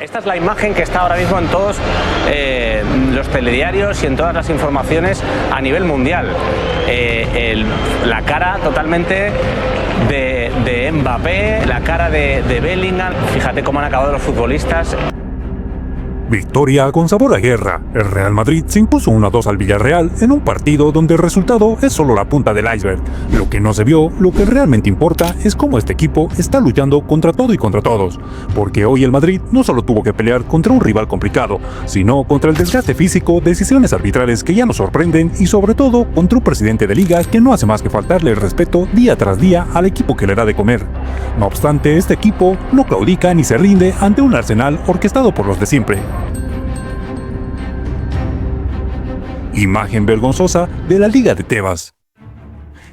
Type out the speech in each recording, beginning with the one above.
Esta es la imagen que está ahora mismo en todos los telediarios y en todas las informaciones a nivel mundial. La cara totalmente de Mbappé, la cara de Bellingham. Fíjate cómo han acabado los futbolistas. Victoria con sabor a guerra. El Real Madrid se impuso 1-2 al Villarreal en un partido donde el resultado es solo la punta del iceberg. Lo que no se vio, lo que realmente importa, es cómo este equipo está luchando contra todo y contra todos. Porque hoy el Madrid no solo tuvo que pelear contra un rival complicado, sino contra el desgaste físico, decisiones arbitrales que ya nos sorprenden y sobre todo contra un presidente de liga que no hace más que faltarle el respeto día tras día al equipo que le da de comer. No obstante, este equipo no claudica ni se rinde ante un Arsenal orquestado por los de siempre. Imagen vergonzosa de la Liga de Tebas.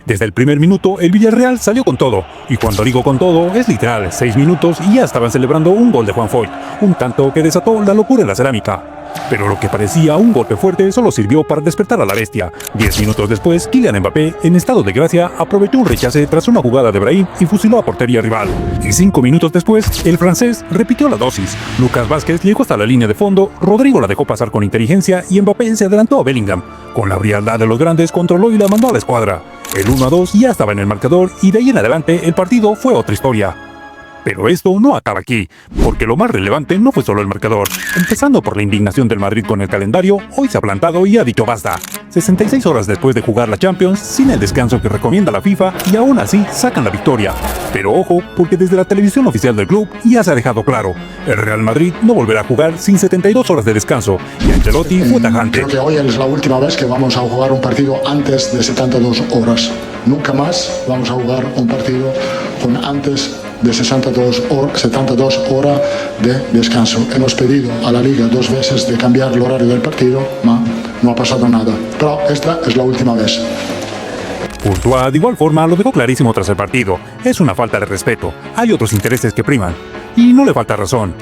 Desde el primer minuto, el Villarreal salió con todo. Y cuando digo con todo, es literal, 6 minutos y ya estaban celebrando un gol de Juan Foyth, un tanto que desató la locura en la cerámica. Pero lo que parecía un golpe fuerte solo sirvió para despertar a la bestia. 10 minutos después, Kylian Mbappé, en estado de gracia, aprovechó un rechace tras una jugada de Brahim y fusiló a portería rival. Y 5 minutos después, el francés repitió la dosis. Lucas Vázquez llegó hasta la línea de fondo, Rodrigo la dejó pasar con inteligencia y Mbappé se adelantó a Bellingham. Con la frialdad de los grandes, controló y la mandó a la escuadra. El 1-2 ya estaba en el marcador y de ahí en adelante el partido fue otra historia. Pero esto no acaba aquí, porque lo más relevante no fue solo el marcador. Empezando por la indignación del Madrid con el calendario, hoy se ha plantado y ha dicho basta. 66 horas después de jugar la Champions, sin el descanso que recomienda la FIFA, y aún así sacan la victoria. Pero ojo, porque desde la televisión oficial del club ya se ha dejado claro, el Real Madrid no volverá a jugar sin 72 horas de descanso, y Ancelotti fue tajante. Creo que hoy es la última vez que vamos a jugar un partido antes de 72 horas. Nunca más vamos a jugar un partido con antes de 72 horas de descanso. Hemos pedido a la Liga 2 veces de cambiar el horario del partido, pero no ha pasado nada. Pero esta es la última vez. Courtois de igual forma lo dejó clarísimo tras el partido. Es una falta de respeto. Hay otros intereses que priman. Y no le falta razón.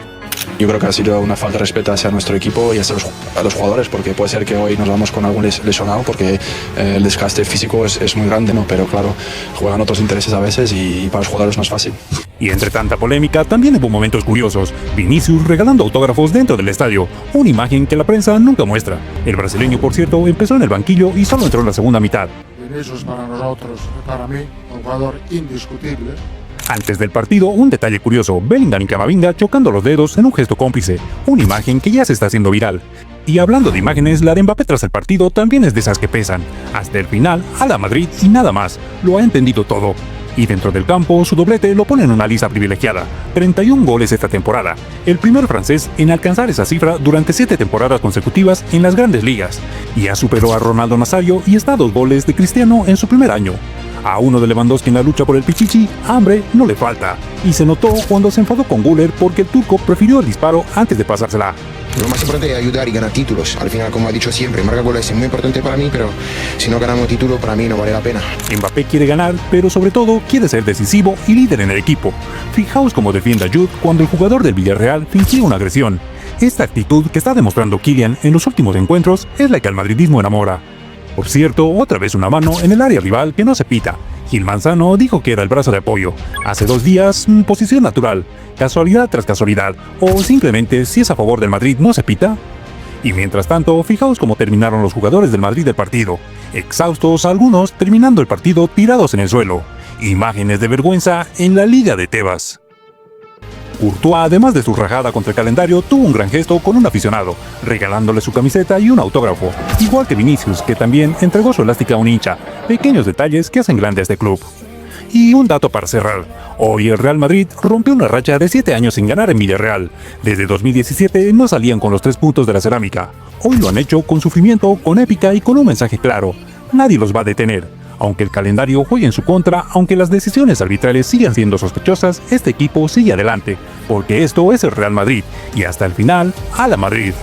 Yo creo que ha sido una falta de respeto hacia nuestro equipo y hacia los jugadores, porque puede ser que hoy nos vamos con algún lesionado, porque el desgaste físico es muy grande, ¿no? Pero claro, juegan otros intereses a veces y para los jugadores no es fácil. Y entre tanta polémica, también hubo momentos curiosos. Vinicius regalando autógrafos dentro del estadio, una imagen que la prensa nunca muestra. El brasileño, por cierto, empezó en el banquillo y solo entró en la segunda mitad. Vinicius para nosotros, para mí, un jugador indiscutible. Antes del partido, un detalle curioso, Bellingham y Camavinga chocando los dedos en un gesto cómplice, una imagen que ya se está haciendo viral. Y hablando de imágenes, la de Mbappé tras el partido también es de esas que pesan. Hasta el final, a la Madrid y nada más, lo ha entendido todo. Y dentro del campo, su doblete lo pone en una lista privilegiada, 31 goles esta temporada, el primer francés en alcanzar esa cifra durante 7 temporadas consecutivas en las grandes ligas. Y ya superó a Ronaldo Nazario y está a 2 goles de Cristiano en su primer año. A uno de Lewandowski en la lucha por el Pichichi, hambre no le falta. Y se notó cuando se enfadó con Güler porque el turco prefirió el disparo antes de pasársela. Lo más importante es ayudar y ganar títulos. Al final, como ha dicho siempre, marcar goles es muy importante para mí, pero si no ganamos título, para mí no vale la pena. Mbappé quiere ganar, pero sobre todo quiere ser decisivo y líder en el equipo. Fijaos cómo defiende a Jude cuando el jugador del Villarreal fingía una agresión. Esta actitud que está demostrando Kylian en los últimos encuentros es la que al madridismo enamora. Por cierto, otra vez una mano en el área rival que no se pita. Gil Manzano dijo que era el brazo de apoyo. Hace 2 días, posición natural, casualidad tras casualidad, o simplemente si es a favor del Madrid no se pita. Y mientras tanto, fijaos cómo terminaron los jugadores del Madrid del partido. Exhaustos, algunos terminando el partido tirados en el suelo. Imágenes de vergüenza en la Liga de Tebas. Courtois, además de su rajada contra el calendario, tuvo un gran gesto con un aficionado, regalándole su camiseta y un autógrafo, igual que Vinicius, que también entregó su elástica a un hincha. Pequeños detalles que hacen grande a este club. Y un dato para cerrar. Hoy el Real Madrid rompió una racha de 7 años sin ganar en Villarreal. Desde 2017 no salían con los 3 puntos de la cerámica. Hoy lo han hecho con sufrimiento, con épica y con un mensaje claro. Nadie los va a detener. Aunque el calendario juegue en su contra, aunque las decisiones arbitrales sigan siendo sospechosas, este equipo sigue adelante, porque esto es el Real Madrid, y hasta el final, a la Madrid.